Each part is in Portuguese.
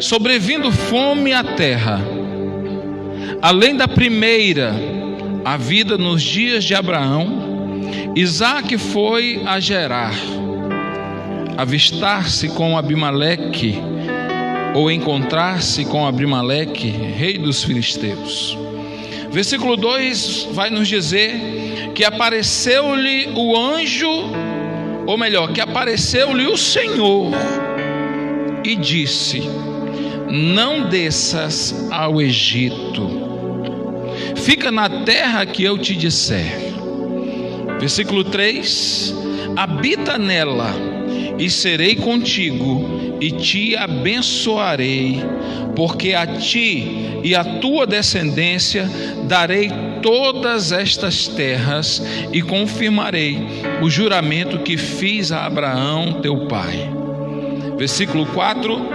sobrevindo fome à terra, além da primeira, a vida nos dias de Abraão, Isaque foi a Gerar, avistar-se com Abimeleque, ou encontrar-se com Abimeleque, rei dos filisteus. Versículo 2 vai nos dizer que apareceu-lhe o anjo, ou melhor, que apareceu-lhe o Senhor e disse: não desças ao Egito, fica na terra que eu te disser. Versículo 3: habita nela e serei contigo e te abençoarei, porque a ti e à tua descendência darei todas estas terras e confirmarei o juramento que fiz a Abraão teu pai. Versículo 4,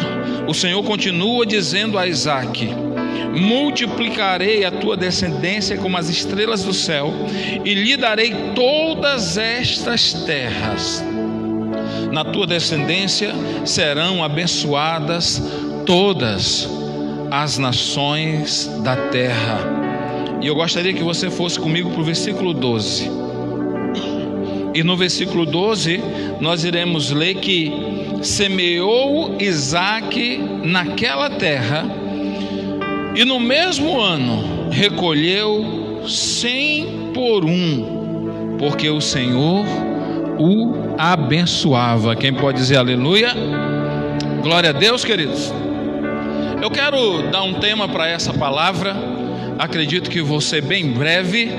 o Senhor continua dizendo a Isaque: multiplicarei a tua descendência como as estrelas do céu e lhe darei todas estas terras. Na tua descendência serão abençoadas todas as nações da terra. E eu gostaria que você fosse comigo para o versículo 12. E no versículo 12 nós iremos ler que semeou Isaque naquela terra, e no mesmo ano recolheu 100 por um, porque o Senhor o abençoava. Quem pode dizer aleluia? Glória a Deus, queridos. Eu quero dar um tema para essa palavra. Acredito que vou ser bem breve,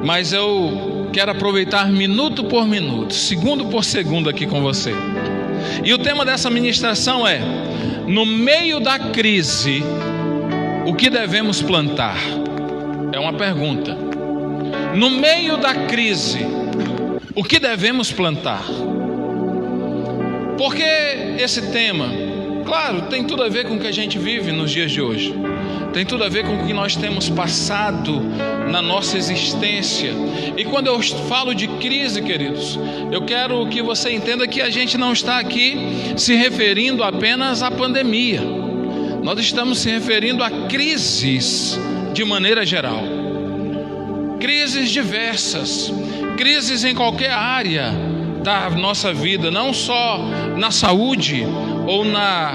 mas eu quero aproveitar minuto por minuto, segundo por segundo aqui com você. E o tema dessa ministração é: no meio da crise, o que devemos plantar? É uma pergunta. No meio da crise, o que devemos plantar? Porque esse tema, claro, tem tudo a ver com o que a gente vive nos dias de hoje. Tem tudo a ver com o que nós temos passado na nossa existência. E quando eu falo de crise, queridos, eu quero que você entenda que a gente não está aqui se referindo apenas à pandemia. Nós estamos se referindo a crises de maneira geral. Crises diversas, crises em qualquer área da nossa vida, não só na saúde ou na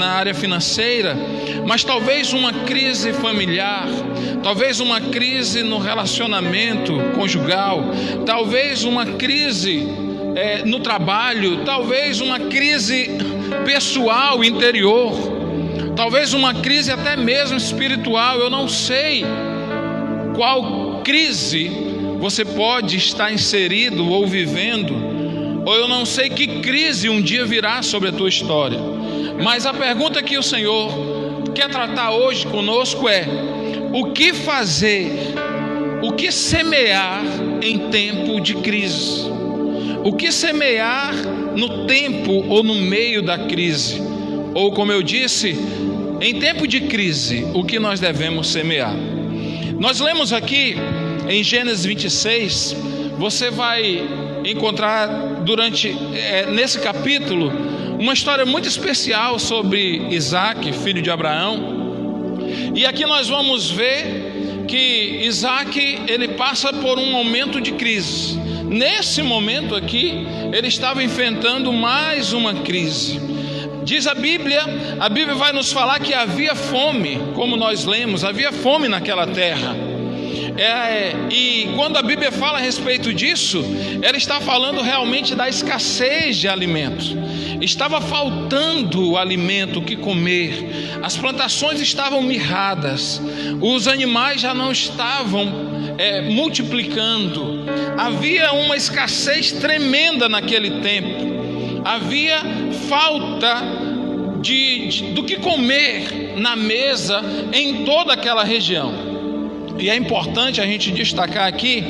área financeira, mas talvez uma crise familiar, talvez uma crise no relacionamento conjugal, talvez uma crise no trabalho, talvez uma crise pessoal, interior, talvez uma crise até mesmo espiritual. Eu não sei qual crise você pode estar inserido ou vivendo, ou eu não sei que crise um dia virá sobre a tua história. Mas a pergunta que o Senhor quer tratar hoje conosco é: o que fazer, o que semear em tempo de crise? O que semear no tempo ou no meio da crise? Ou, como eu disse, em tempo de crise, o que nós devemos semear? Nós lemos aqui em Gênesis 26, você vai encontrar nesse capítulo uma história muito especial sobre Isaque, filho de Abraão. E aqui nós vamos ver que Isaque, ele passa por um momento de crise. Nesse momento aqui, ele estava enfrentando mais uma crise. Diz a Bíblia vai nos falar que havia fome, como nós lemos, havia fome naquela terra. E quando a Bíblia fala a respeito disso, ela está falando realmente da escassez de alimentos. Estava faltando o alimento, o que comer. As plantações estavam mirradas, os animais já não estavam multiplicando. Havia uma escassez tremenda naquele tempo. Havia falta do que comer na mesa em toda aquela região. E é importante a gente destacar aqui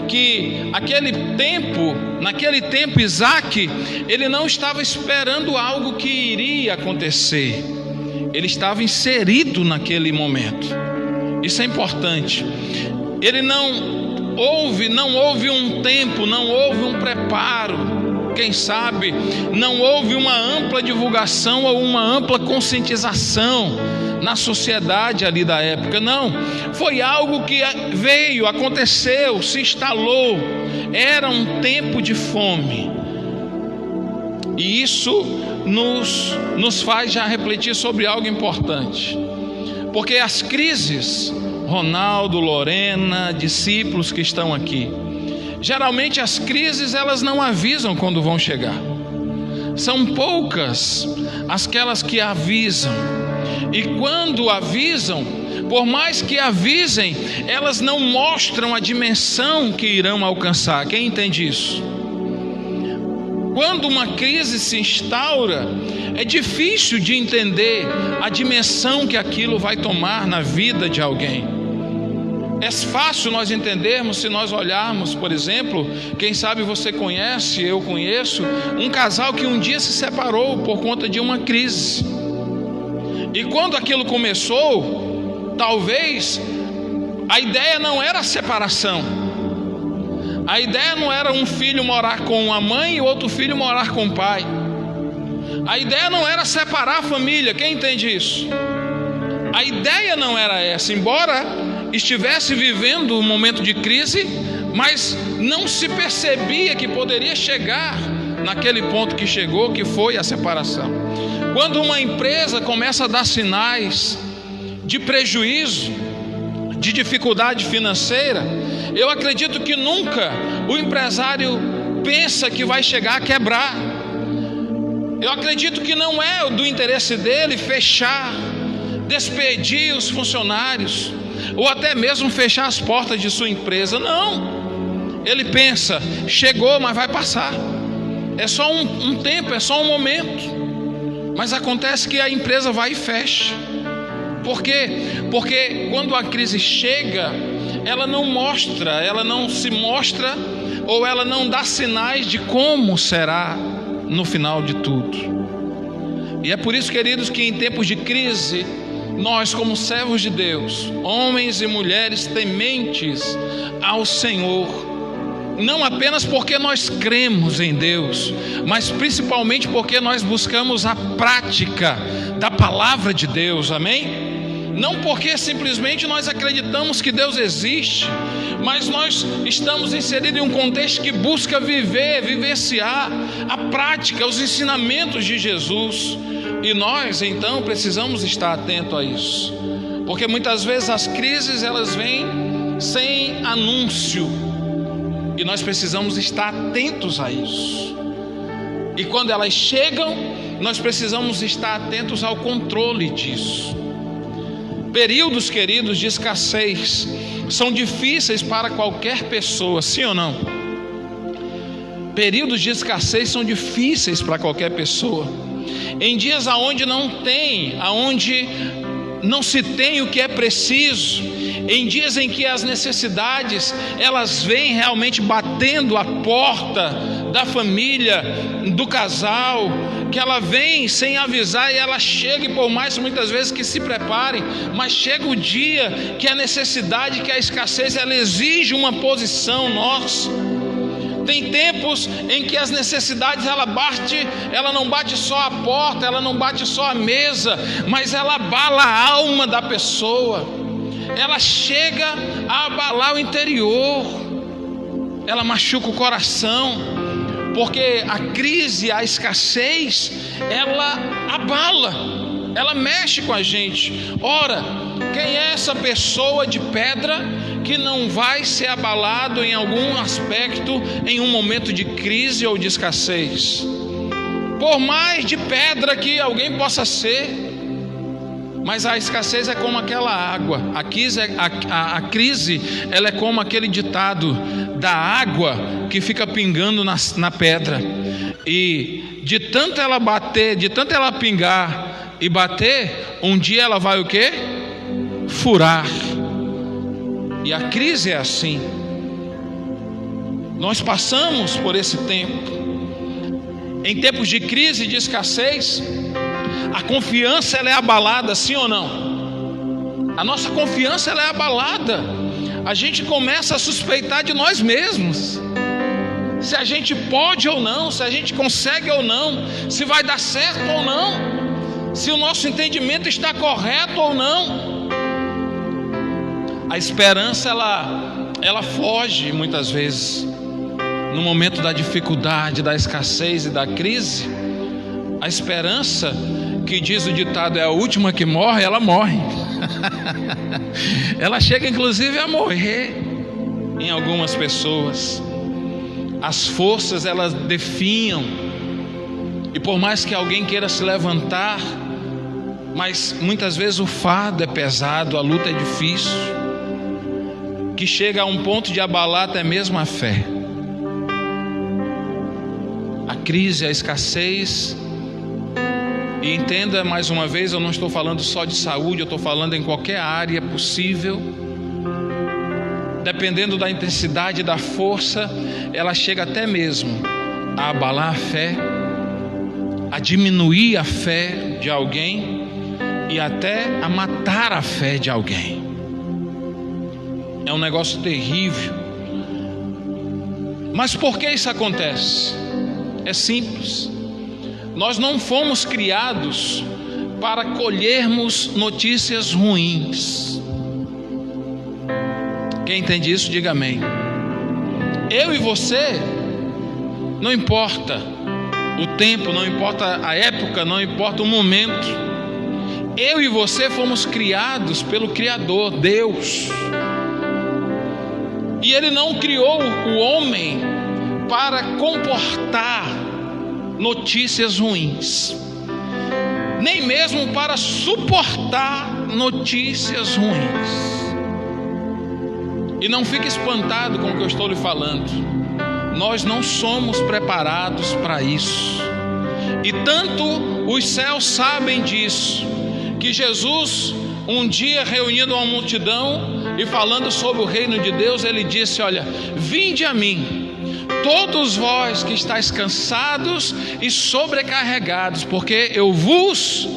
que naquele tempo Isaque, ele não estava esperando algo que iria acontecer. Ele estava inserido naquele momento. Isso é importante. Ele não houve um tempo, não houve um preparo quem sabe, não houve uma ampla divulgação ou uma ampla conscientização na sociedade ali da época. Não, foi algo que veio, aconteceu, se instalou. Era um tempo de fome. E isso nos faz já refletir sobre algo importante. Porque as crises, Ronaldo, Lorena, discípulos que estão aqui, geralmente as crises elas não avisam quando vão chegar. São poucas aquelas que avisam. E quando avisam, por mais que avisem, elas não mostram a dimensão que irão alcançar. Quem entende isso? Quando uma crise se instaura, é difícil de entender a dimensão que aquilo vai tomar na vida de alguém. É fácil nós entendermos se nós olharmos, por exemplo, quem sabe você conhece, eu conheço, um casal que um dia se separou por conta de uma crise. E quando aquilo começou, talvez a ideia não era a separação. A ideia não era um filho morar com a mãe e outro filho morar com o pai. A ideia não era separar a família. Quem entende isso? A ideia não era essa, embora estivesse vivendo um momento de crise, mas não se percebia que poderia chegar naquele ponto que chegou, que foi a separação. Quando uma empresa começa a dar sinais de prejuízo, de dificuldade financeira, eu acredito que nunca o empresário pensa que vai chegar a quebrar. Eu acredito que não é do interesse dele fechar, despedir os funcionários, ou até mesmo fechar as portas de sua empresa. Não, ele pensa, chegou, mas vai passar. É só um tempo, é só um momento. Mas acontece que a empresa vai e fecha. Por quê? Porque quando a crise chega, ela não se mostra, ou ela não dá sinais de como será no final de tudo. E é por isso, queridos, que em tempos de crise, nós como servos de Deus, homens e mulheres tementes ao Senhor, não apenas porque nós cremos em Deus, mas principalmente porque nós buscamos a prática da palavra de Deus, amém? Não porque simplesmente nós acreditamos que Deus existe, mas nós estamos inseridos em um contexto que busca vivenciar a prática, os ensinamentos de Jesus. E nós então precisamos estar atentos a isso, porque muitas vezes as crises elas vêm sem anúncio, e nós precisamos estar atentos a isso. E quando elas chegam, nós precisamos estar atentos ao controle disso. Períodos, queridos, de escassez são difíceis para qualquer pessoa, sim ou não? Períodos de escassez são difíceis para qualquer pessoa. Em dias aonde não se tem o que é preciso, em dias em que as necessidades elas vêm realmente batendo a porta da família, do casal, que ela vem sem avisar e ela chega, e por mais muitas vezes que se preparem, mas chega o dia que a necessidade, que a escassez ela exige uma posição nossa. Tem tempos em que as necessidades ela não bate só a porta, ela não bate só a mesa, mas ela abala a alma da pessoa. Ela chega a abalar o interior, ela machuca o coração, porque a crise, a escassez, ela abala, ela mexe com a gente. Ora, quem é essa pessoa de pedra que não vai ser abalado em algum aspecto em um momento de crise ou de escassez? Por mais de pedra que alguém possa ser, mas a escassez é como aquela água. A crise ela é como aquele ditado da água que fica pingando na pedra, e de tanto ela bater, de tanto ela pingar e bater, um dia ela vai o quê? Furar. E a crise é assim. Nós passamos por esse tempo. Em tempos de crise e de escassez, a confiança ela é abalada, sim ou não? A nossa confiança ela é abalada. A gente começa a suspeitar de nós mesmos. Se a gente pode ou não, se a gente consegue ou não, se vai dar certo ou não, se o nosso entendimento está correto ou não. A esperança ela foge muitas vezes no momento da dificuldade, da escassez e da crise. A esperança, que diz o ditado, é a última que morre, ela morre. Ela chega inclusive a morrer em algumas pessoas. As forças, elas definham, e por mais que alguém queira se levantar, mas muitas vezes o fardo é pesado, a luta é difícil, que chega a um ponto de abalar até mesmo a fé. A crise, a escassez. E entenda mais uma vez, eu não estou falando só de saúde, eu estou falando em qualquer área possível. Dependendo da intensidade, da força, ela chega até mesmo a abalar a fé, a diminuir a fé de alguém e até a matar a fé de alguém. É um negócio terrível. Mas por que isso acontece? É simples. Nós não fomos criados para colhermos notícias ruins. Quem entende isso, diga amém. Eu e você, não importa o tempo, não importa a época, não importa o momento, eu e você fomos criados pelo Criador, Deus. E Ele não criou o homem para comportar notícias ruins, nem mesmo para suportar notícias ruins. E não fique espantado com o que eu estou lhe falando. Nós não somos preparados para isso. E tanto os céus sabem disso, que Jesus, um dia reunindo uma multidão e falando sobre o reino de Deus, Ele disse: olha, vinde a mim, todos vós que estáis cansados e sobrecarregados, porque eu vos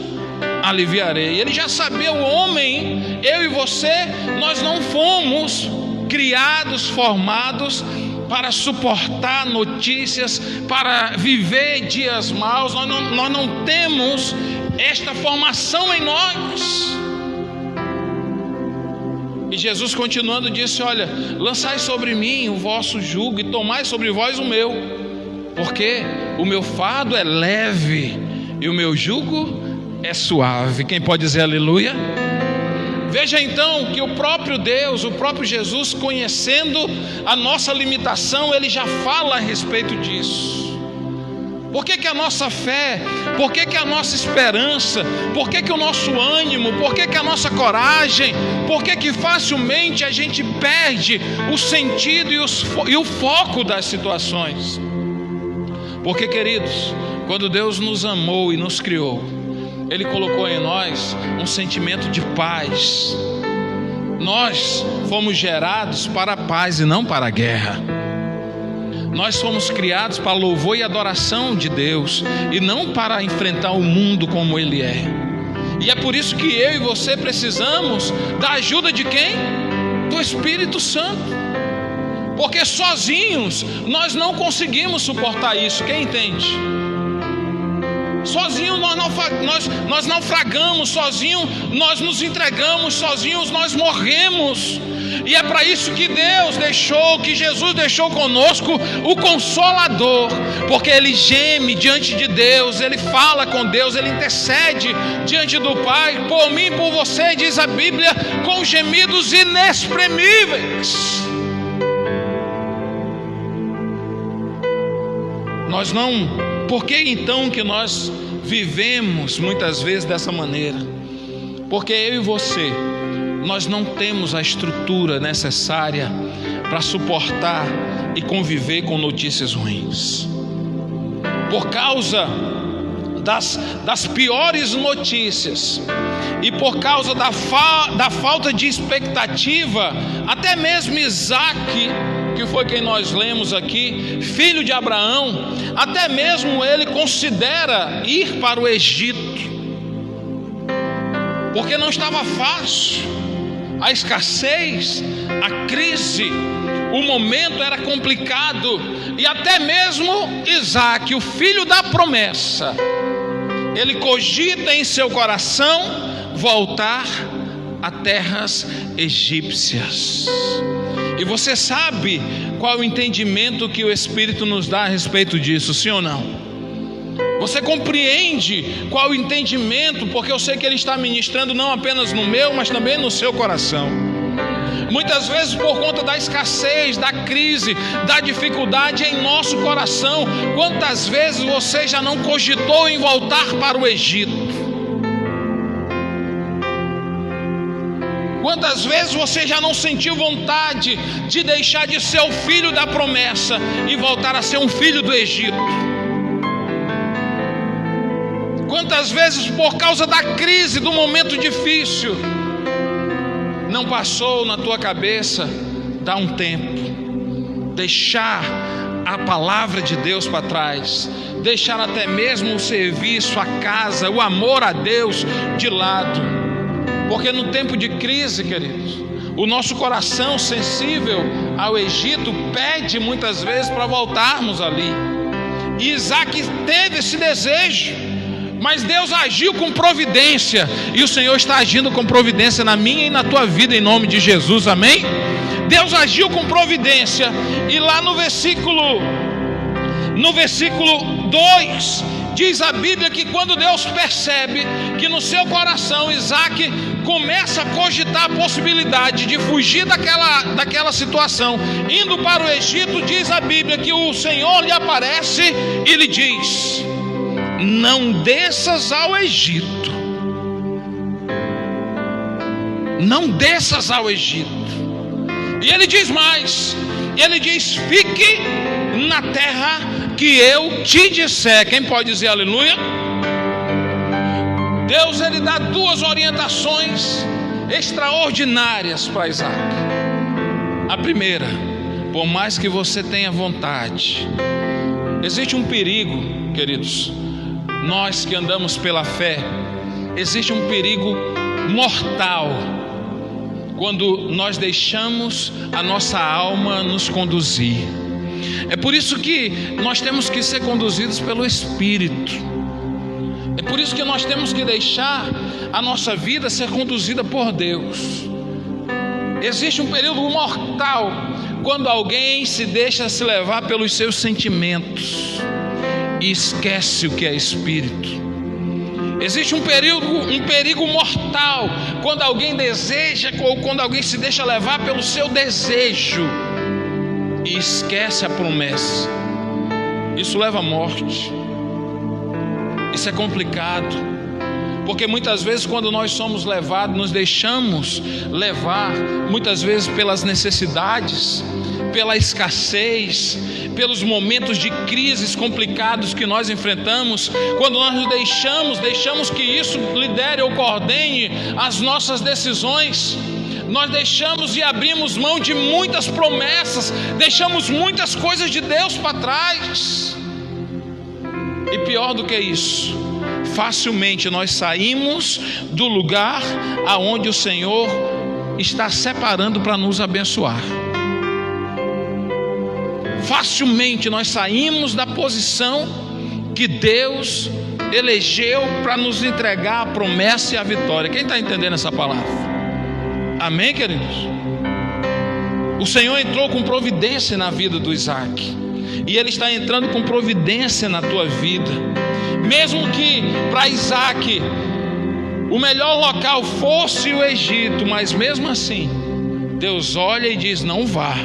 aliviarei. Ele já sabia, o homem, eu e você, nós não fomos criados, formados para suportar notícias, para viver dias maus. Nós não temos esta formação em nós. E Jesus, continuando, disse: olha, lançai sobre mim o vosso jugo e tomai sobre vós o meu, porque o meu fardo é leve e o meu jugo é suave. Quem pode dizer aleluia? Veja então que o próprio Deus, o próprio Jesus, conhecendo a nossa limitação, Ele já fala a respeito disso. Por que a nossa fé, por que a nossa esperança, por que o nosso ânimo, por que a nossa coragem, por que facilmente a gente perde o sentido e o foco das situações? Porque, queridos, quando Deus nos amou e nos criou, Ele colocou em nós um sentimento de paz. Nós fomos gerados para a paz e não para a guerra. Nós fomos criados para louvor e adoração de Deus e não para enfrentar o mundo como ele é. E é por isso que eu e você precisamos da ajuda de quem? Do Espírito Santo. Porque sozinhos nós não conseguimos suportar isso. Quem entende? Sozinhos nós naufragamos, sozinhos nós nos entregamos, sozinhos nós morremos. E é para isso que Deus deixou, que Jesus deixou conosco o Consolador, porque Ele geme diante de Deus, Ele fala com Deus, Ele intercede diante do Pai, por mim e por você, diz a Bíblia, com gemidos inexprimíveis. Por que então que nós vivemos muitas vezes dessa maneira? Porque eu e você, nós não temos a estrutura necessária para suportar e conviver com notícias ruins. Por causa das piores notícias e por causa da falta de expectativa, até mesmo Isaac, que foi quem nós lemos aqui, filho de Abraão, até mesmo ele considera ir para o Egito, porque não estava fácil. A escassez, a crise, o momento era complicado, e até mesmo Isaac, o filho da promessa, ele cogita em seu coração voltar a terras egípcias. E você sabe qual o entendimento que o Espírito nos dá a respeito disso, sim ou não? Você compreende qual o entendimento, porque eu sei que Ele está ministrando não apenas no meu, mas também no seu coração. Muitas vezes por conta da escassez, da crise, da dificuldade em nosso coração, quantas vezes você já não cogitou em voltar para o Egito? Quantas vezes você já não sentiu vontade de deixar de ser o filho da promessa e voltar a ser um filho do Egito? Quantas vezes por causa da crise, do momento difícil, não passou na tua cabeça dar um tempo, deixar a palavra de Deus para trás, deixar até mesmo o serviço, a casa, o amor a Deus de lado? Porque no tempo de crise, queridos, o nosso coração sensível ao Egito pede muitas vezes para voltarmos ali. E Isaac teve esse desejo, mas Deus agiu com providência, e o Senhor está agindo com providência na minha e na tua vida, em nome de Jesus, amém? Deus agiu com providência, e lá no versículo 2, diz a Bíblia que quando Deus percebe que no seu coração Isaac começa a cogitar a possibilidade de fugir daquela situação, indo para o Egito, diz a Bíblia que o Senhor lhe aparece e lhe diz: não desças ao Egito, não desças ao Egito. E ele diz mais, ele diz: fique na terra que eu te disser. Quem pode dizer aleluia? Deus, ele dá duas orientações extraordinárias para Isaac. A primeira: por mais que você tenha vontade, existe um perigo, queridos, nós que andamos pela fé, existe um perigo mortal quando nós deixamos a nossa alma nos conduzir. É por isso que nós temos que ser conduzidos pelo Espírito. É por isso que nós temos que deixar a nossa vida ser conduzida por Deus. Existe um período mortal quando alguém se deixa se levar pelos seus sentimentos e esquece o que é Espírito. Existe um perigo mortal quando alguém deseja, ou quando alguém se deixa levar pelo seu desejo e esquece a promessa. Isso leva à morte. Isso é complicado, porque muitas vezes quando nós somos levados, nos deixamos levar, muitas vezes pelas necessidades, pela escassez, pelos momentos de crises complicados que nós enfrentamos. Quando nós nos deixamos que isso lidere ou coordene as nossas decisões, nós deixamos e abrimos mão de muitas promessas, deixamos muitas coisas de Deus para trás. E pior do que isso, facilmente nós saímos do lugar aonde o Senhor está separando para nos abençoar. Facilmente nós saímos da posição que Deus elegeu para nos entregar a promessa e a vitória. Quem está entendendo essa palavra? Amém, queridos? O Senhor entrou com providência na vida do Isaac, e Ele está entrando com providência na tua vida. Mesmo que para Isaac o melhor local fosse o Egito, mas mesmo assim Deus olha e diz: não vá.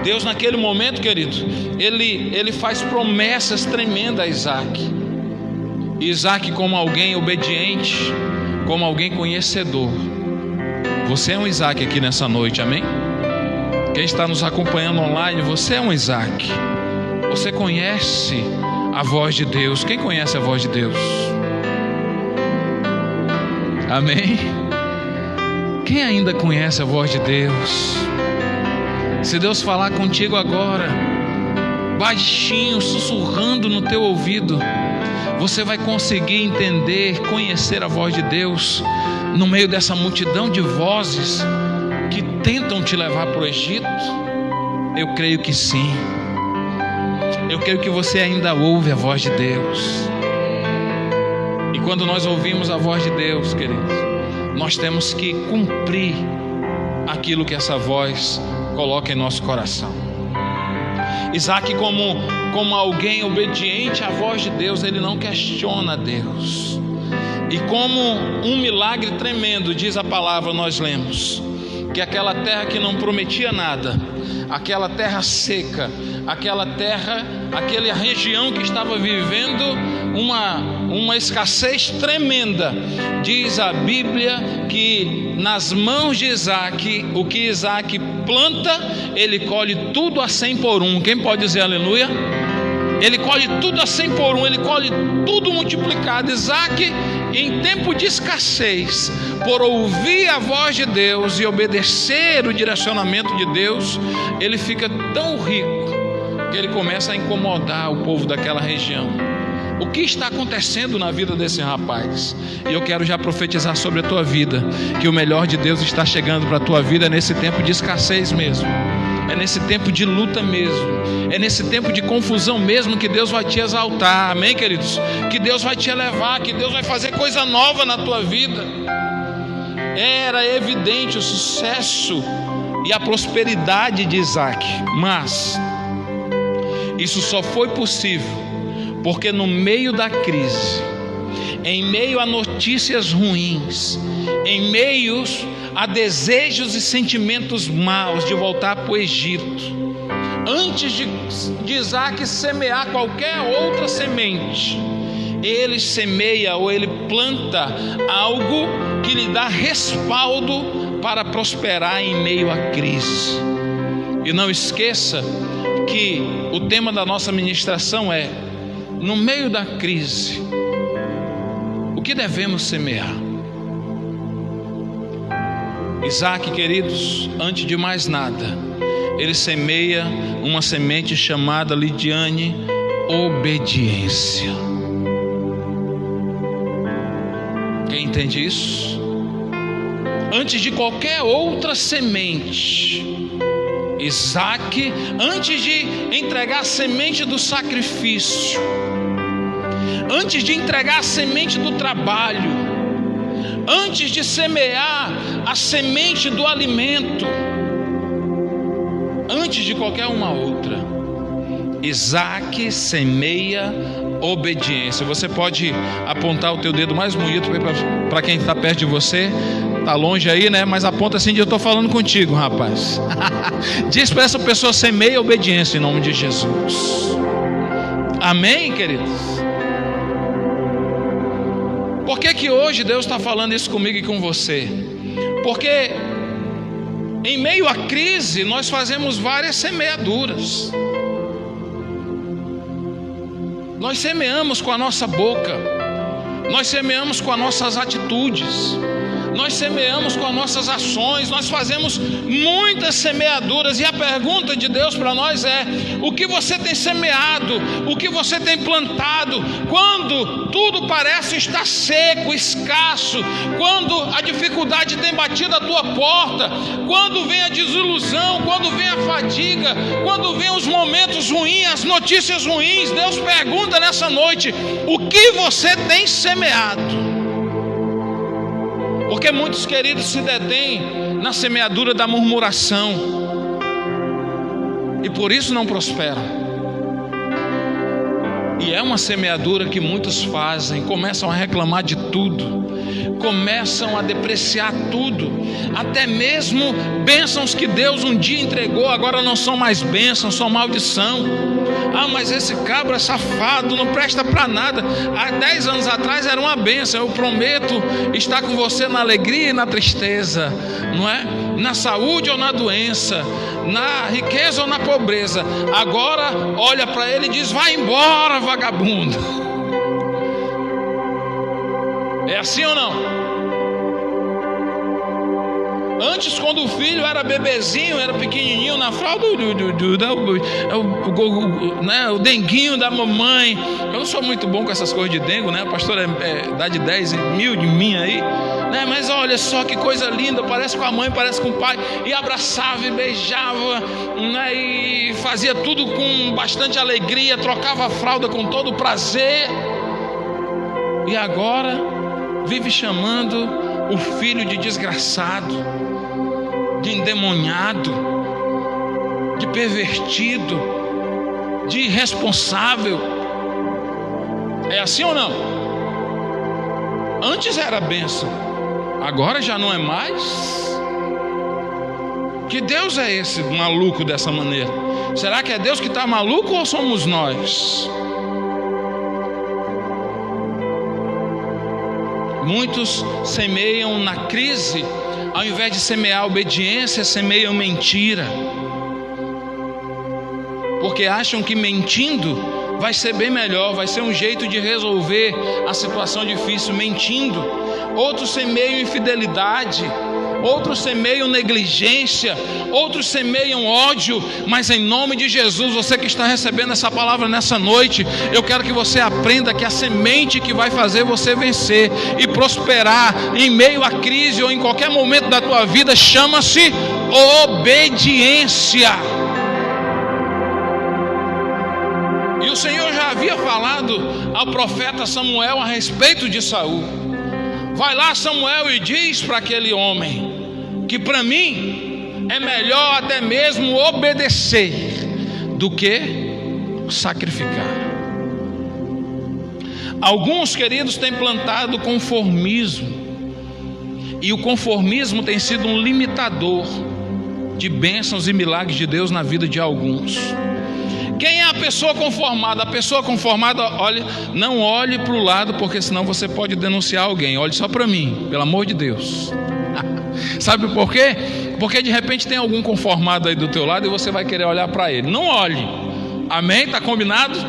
Deus naquele momento, querido, Ele faz promessas tremendas a Isaac. Isaac, como alguém obediente, como alguém conhecedor. Você é um Isaac aqui nessa noite, amém? Quem está nos acompanhando online, você é um Isaac. Você conhece a voz de Deus. Quem conhece a voz de Deus? Amém? Quem ainda conhece a voz de Deus? Se Deus falar contigo agora, baixinho, sussurrando no teu ouvido, você vai conseguir entender, conhecer a voz de Deus no meio dessa multidão de vozes que tentam te levar para o Egito? Eu creio que sim. Eu creio que você ainda ouve a voz de Deus. E quando nós ouvimos a voz de Deus, queridos, nós temos que cumprir aquilo que essa voz coloca em nosso coração. Isaac, como alguém obediente à voz de Deus, ele não questiona Deus. E como um milagre tremendo, diz a palavra, nós lemos que aquela terra que não prometia nada, aquela terra seca, aquela região que estava vivendo uma escassez tremenda, diz a Bíblia que nas mãos de Isaac, o que Isaac planta, ele colhe tudo a 100 por 1. Quem pode dizer aleluia? Ele colhe tudo a 100 por 1, ele colhe tudo multiplicado. Isaac, em tempo de escassez, por ouvir a voz de Deus e obedecer o direcionamento de Deus, ele fica tão rico que ele começa a incomodar o povo daquela região. O que está acontecendo na vida desse rapaz? E eu quero já profetizar sobre a tua vida, que o melhor de Deus está chegando para a tua vida nesse tempo de escassez mesmo. É nesse tempo de luta mesmo, é nesse tempo de confusão mesmo que Deus vai te exaltar, amém, queridos? Que Deus vai te elevar, que Deus vai fazer coisa nova na tua vida. Era evidente o sucesso e a prosperidade de Isaac, mas isso só foi possível porque no meio da crise, em meio a notícias ruins, em meio a desejos e sentimentos maus de voltar para o Egito, antes de Isaac semear qualquer outra semente, ele semeia ou ele planta algo que lhe dá respaldo para prosperar em meio à crise. E não esqueça que o tema da nossa ministração é: no meio da crise, o que devemos semear? Isaac, queridos, antes de mais nada, ele semeia uma semente chamada, Lidiane, obediência. Quem entende isso? Antes de qualquer outra semente, Isaac, antes de entregar a semente do sacrifício, antes de entregar a semente do trabalho, antes de semear a semente do alimento, antes de qualquer uma outra, Isaac semeia obediência. Você pode apontar o teu dedo mais bonito para quem está perto de você. Está longe aí, né? Mas aponta assim: eu estou falando contigo, rapaz. Diz para essa pessoa: semeia obediência em nome de Jesus. Amém, queridos? Por que hoje Deus está falando isso comigo e com você? Porque em meio à crise nós fazemos várias semeaduras. Nós semeamos com a nossa boca, nós semeamos com as nossas atitudes, nós semeamos com as nossas ações, nós fazemos muitas semeaduras. E a pergunta de Deus para nós é: o que você tem semeado, o que você tem plantado? Quando tudo parece estar seco, escasso, quando a dificuldade tem batido a tua porta, quando vem a desilusão, quando vem a fadiga, quando vem os momentos ruins, as notícias ruins, Deus pergunta nessa noite: o que você tem semeado? Porque muitos, queridos, se detêm na semeadura da murmuração e por isso não prosperam. E é uma semeadura que muitos fazem, começam a reclamar de tudo, começam a depreciar tudo, até mesmo bênçãos que Deus um dia entregou, agora não são mais bênçãos, são maldição. Ah, mas esse cabra é safado, não presta para nada. Há 10 anos atrás era uma bênção: eu prometo estar com você na alegria e na tristeza, não é? Na saúde ou na doença, na riqueza ou na pobreza. Agora olha para ele e diz: vai embora, vagabundo. É assim ou não? Antes, quando o filho era bebezinho, era pequenininho, na fralda, o denguinho da mamãe. Eu não sou muito bom com essas coisas de dengue, né? A pastora dá de 10 mil de mim aí, né? Mas olha só que coisa linda, parece com a mãe, parece com o pai, e abraçava e beijava, né? E fazia tudo com bastante alegria, trocava a fralda com todo prazer. E agora vive chamando o filho de desgraçado, de endemoniado, de pervertido, de irresponsável. É assim ou não? Antes era bênção, agora já não é mais. Que Deus é esse maluco dessa maneira? Será que é Deus que está maluco ou somos nós? Muitos semeiam na crise, ao invés de semear obediência, semeiam mentira, porque acham que mentindo vai ser bem melhor, vai ser um jeito de resolver a situação difícil, mentindo. Outros semeiam infidelidade, outros semeiam negligência, outros semeiam ódio. Mas em nome de Jesus, você que está recebendo essa palavra nessa noite, eu quero que você aprenda que a semente que vai fazer você vencer e prosperar em meio à crise ou em qualquer momento da tua vida chama-se obediência. E o Senhor já havia falado ao profeta Samuel a respeito de Saul. Vai lá, Samuel, e diz para aquele homem que para mim é melhor até mesmo obedecer do que sacrificar. Alguns, queridos, têm plantado conformismo, e o conformismo tem sido um limitador de bênçãos e milagres de Deus na vida de alguns. Quem é a pessoa conformada? A pessoa conformada, olha, não olhe para o lado, porque senão você pode denunciar alguém. Olhe só para mim, pelo amor de Deus. Sabe por quê? Porque de repente tem algum conformado aí do teu lado e você vai querer olhar para ele. Não olhe. Amém? Está combinado?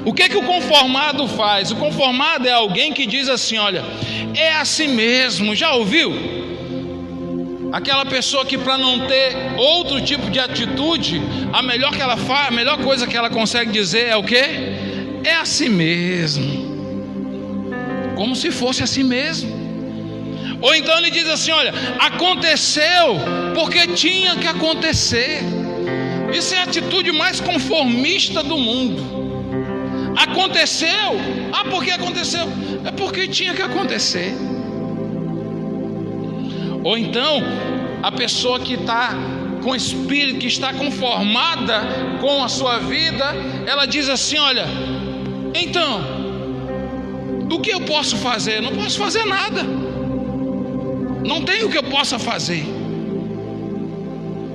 O que o conformado faz? O conformado é alguém que diz assim: olha, é assim mesmo. Já ouviu? Aquela pessoa que, para não ter outro tipo de atitude, a melhor que ela faz, a melhor coisa que ela consegue dizer é o quê? É assim mesmo. Como se fosse assim mesmo. Ou então ele diz assim: olha, aconteceu porque tinha que acontecer. Isso é a atitude mais conformista do mundo. Aconteceu, por que aconteceu? É porque tinha que acontecer. Ou então a pessoa que está com espírito, que está conformada com a sua vida, ela diz assim: olha, então, o que eu posso fazer? Não posso fazer nada, não tem o que eu possa fazer.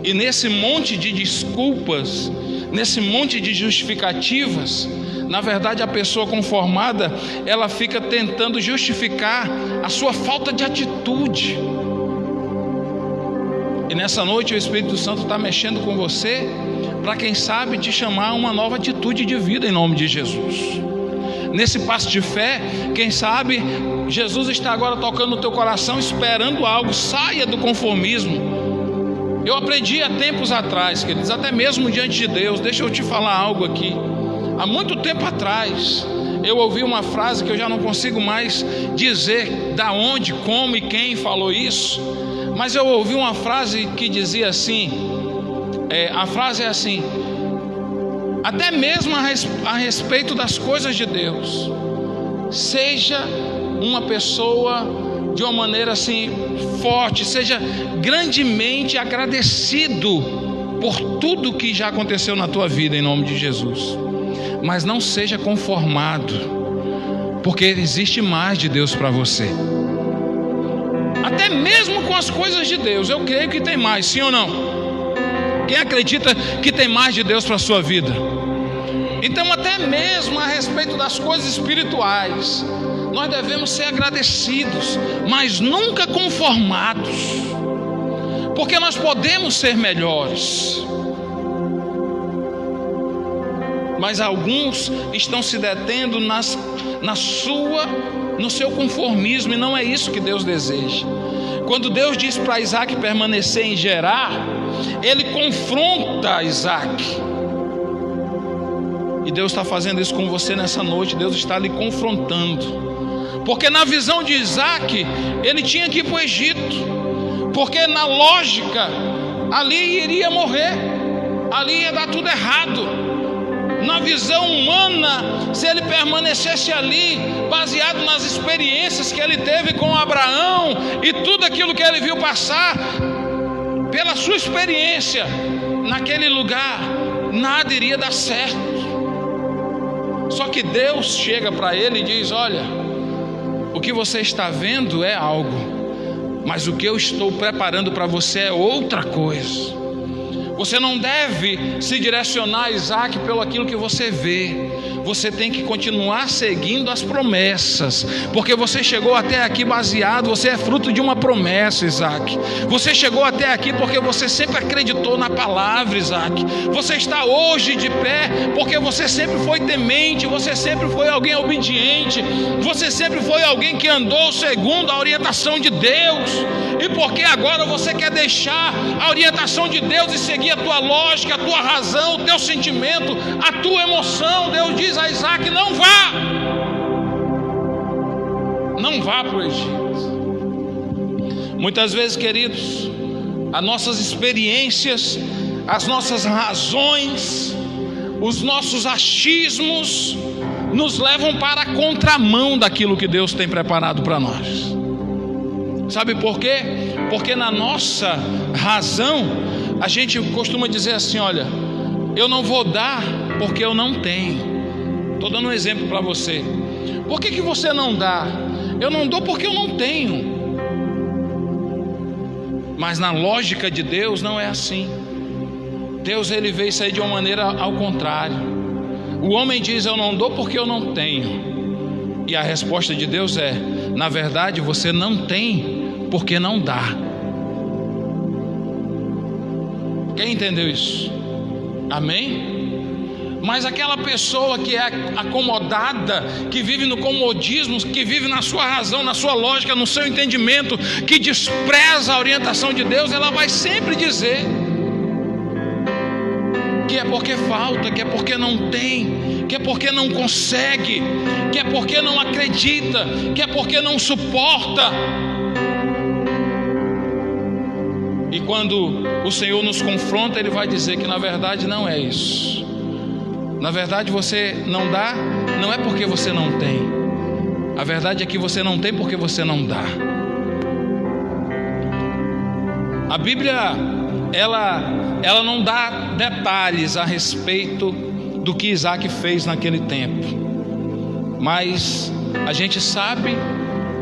E nesse monte de desculpas, nesse monte de justificativas, na verdade a pessoa conformada, ela fica tentando justificar a sua falta de atitude. E nessa noite o Espírito Santo está mexendo com você, para quem sabe te chamar a uma nova atitude de vida em nome de Jesus. Nesse passo de fé, quem sabe Jesus está agora tocando no teu coração, esperando algo. Saia do conformismo. Eu aprendi há tempos atrás, queridos, até mesmo diante de Deus. Deixa eu te falar algo aqui. Há muito tempo atrás eu ouvi uma frase que eu já não consigo mais dizer da onde, como e quem falou isso, mas eu ouvi uma frase que dizia assim, a frase é assim: até mesmo a respeito das coisas de Deus, seja uma pessoa de uma maneira assim forte, seja grandemente agradecido por tudo que já aconteceu na tua vida em nome de Jesus, mas não seja conformado, porque existe mais de Deus para você. Até mesmo com as coisas de Deus, eu creio que tem mais, sim ou não? Quem acredita que tem mais de Deus para a sua vida? Então, até mesmo a respeito das coisas espirituais, nós devemos ser agradecidos, mas nunca conformados, porque nós podemos ser melhores. Mas alguns estão se detendo no seu conformismo, e não é isso que Deus deseja. Quando Deus diz para Isaac permanecer em Gerar, ele confronta Isaac. E Deus está fazendo isso com você nessa noite. Deus está lhe confrontando, porque na visão de Isaac, ele tinha que ir para o Egito, porque na lógica, ali iria morrer, ali ia dar tudo errado. Na visão humana, se ele permanecesse ali, baseado nas experiências que ele teve com Abraão e tudo aquilo que ele viu passar, pela sua experiência naquele lugar, nada iria dar certo. Só que Deus chega para ele e diz: olha, o que você está vendo é algo, mas o que eu estou preparando para você é outra coisa. Você não deve se direcionar, Isaac, pelo aquilo que você vê. Você tem que continuar seguindo as promessas, porque você chegou até aqui baseado, você é fruto de uma promessa, Isaac. Você chegou até aqui porque você sempre acreditou na palavra, Isaac. Você está hoje de pé porque você sempre foi temente, você sempre foi alguém obediente, você sempre foi alguém que andou segundo a orientação de Deus. E porque agora você quer deixar a orientação de Deus e seguir a tua lógica, a tua razão, o teu sentimento, a tua emoção, Deus diz a Isaac: não vá para o Egito. Muitas vezes, queridos, as nossas experiências, as nossas razões, os nossos achismos nos levam para a contramão daquilo que Deus tem preparado para nós. Sabe por quê? Porque na nossa razão a gente costuma dizer assim: olha, eu não vou dar porque eu não tenho. Estou dando um exemplo para você. Por que você não dá? Eu não dou porque eu não tenho. Mas na lógica de Deus não é assim. Deus, ele vê isso aí de uma maneira ao contrário. O homem diz: eu não dou porque eu não tenho. E a resposta de Deus é: na verdade você não tem porque não dá. Quem entendeu isso? Amém? Mas aquela pessoa que é acomodada, que vive no comodismo, que vive na sua razão, na sua lógica, no seu entendimento, que despreza a orientação de Deus, ela vai sempre dizer que é porque falta, que é porque não tem, que é porque não consegue, que é porque não acredita, que é porque não suporta. E quando o Senhor nos confronta, Ele vai dizer que na verdade não é isso. Na verdade você não dá, não é porque você não tem. A verdade é que você não tem porque você não dá. A Bíblia, ela não dá detalhes a respeito do que Isaac fez naquele tempo. Mas a gente sabe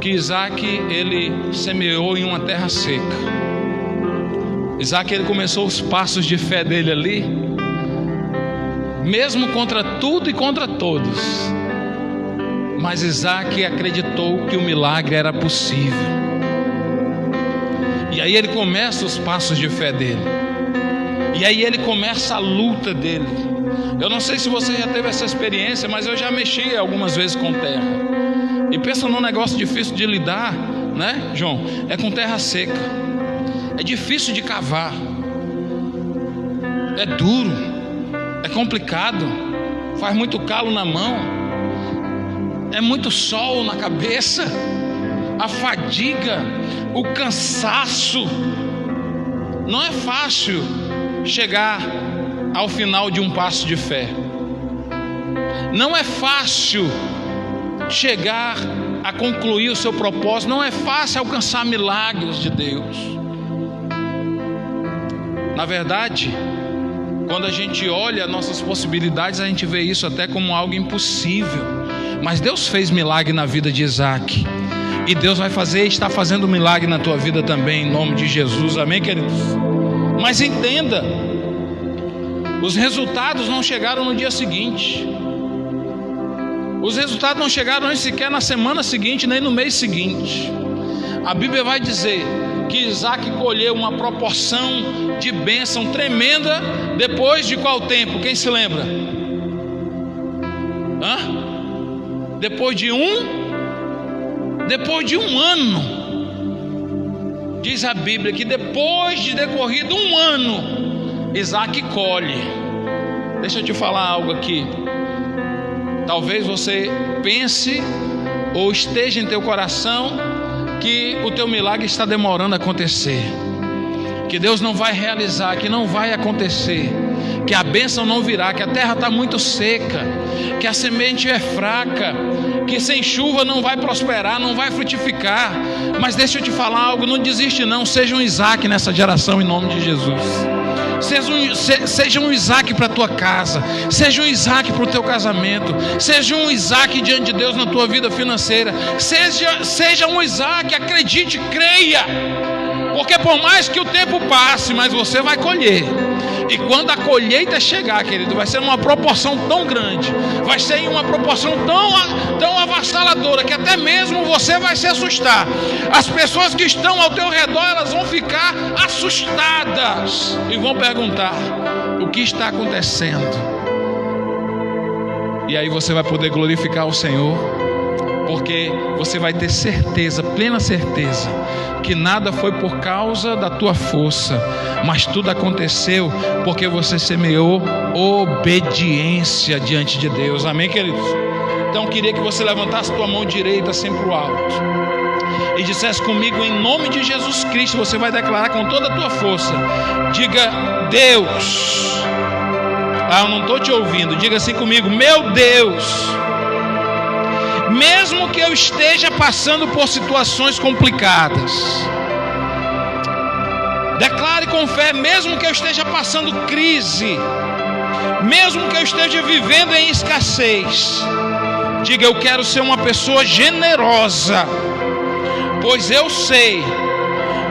que Isaac, ele semeou em uma terra seca. Isaac, ele começou os passos de fé dele ali, mesmo contra tudo e contra todos. Mas Isaac acreditou que o milagre era possível. E aí ele começa os passos de fé dele. E aí ele começa a luta dele. Eu não sei se você já teve essa experiência, mas eu já mexi algumas vezes com terra. E pensa num negócio difícil de lidar, né, João? É com terra seca. É difícil de cavar. É duro. É complicado, faz muito calo na mão, é muito sol na cabeça, a fadiga, o cansaço. Não é fácil chegar ao final de um passo de fé. Não é fácil chegar a concluir o seu propósito. Não é fácil alcançar milagres de Deus. Na verdade, quando a gente olha nossas possibilidades, a gente vê isso até como algo impossível. Mas Deus fez milagre na vida de Isaac. E Deus vai fazer e está fazendo milagre na tua vida também, em nome de Jesus. Amém, queridos? Mas entenda, os resultados não chegaram no dia seguinte. Os resultados não chegaram nem sequer na semana seguinte, nem no mês seguinte. A Bíblia vai dizer que Isaac colheu uma proporção de bênção tremenda depois de qual tempo? Quem se lembra? Depois de um ano. diz a Bíblia que depois de decorrido um ano, Isaac colhe. Deixa eu te falar algo aqui. Talvez você pense ou esteja em teu coração que o teu milagre está demorando a acontecer, que Deus não vai realizar, que não vai acontecer, que a bênção não virá, que a terra está muito seca, que a semente é fraca, que sem chuva não vai prosperar, não vai frutificar. Mas deixa eu te falar algo, não desiste não. Seja um Isaac nessa geração em nome de Jesus. Seja um Isaac para a tua casa, seja um Isaac para o teu casamento, seja um Isaac diante de Deus na tua vida financeira, seja um Isaac, acredite, creia, porque por mais que o tempo passe, mas você vai colher. E quando a colheita chegar, querido, vai ser numa proporção tão grande, vai ser em uma proporção tão avassaladora, que até mesmo você vai se assustar. As pessoas que estão ao teu redor, elas vão ficar assustadas e vão perguntar: o que está acontecendo? E aí você vai poder glorificar o Senhor, porque você vai ter certeza, plena certeza, que nada foi por causa da tua força, mas tudo aconteceu porque você semeou obediência diante de Deus. Amém, queridos? Então queria que você levantasse tua mão direita assim para o alto e dissesse comigo, em nome de Jesus Cristo. Você vai declarar com toda a tua força. Diga: Deus. Eu não estou te ouvindo. Diga assim comigo: meu Deus, mesmo que eu esteja passando por situações complicadas, declare com fé, mesmo que eu esteja passando crise, mesmo que eu esteja vivendo em escassez, diga: eu quero ser uma pessoa generosa, pois eu sei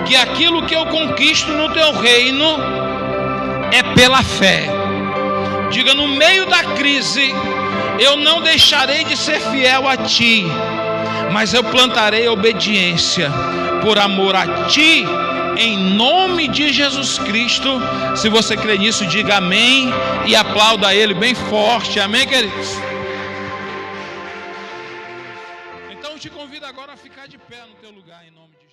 que aquilo que eu conquisto no teu reino é pela fé. Diga: no meio da crise, eu não deixarei de ser fiel a ti, mas eu plantarei obediência por amor a ti, em nome de Jesus Cristo. Se você crê nisso, diga amém e aplauda a Ele bem forte. Amém, queridos? Então eu te convido agora a ficar de pé no teu lugar, em nome de Jesus.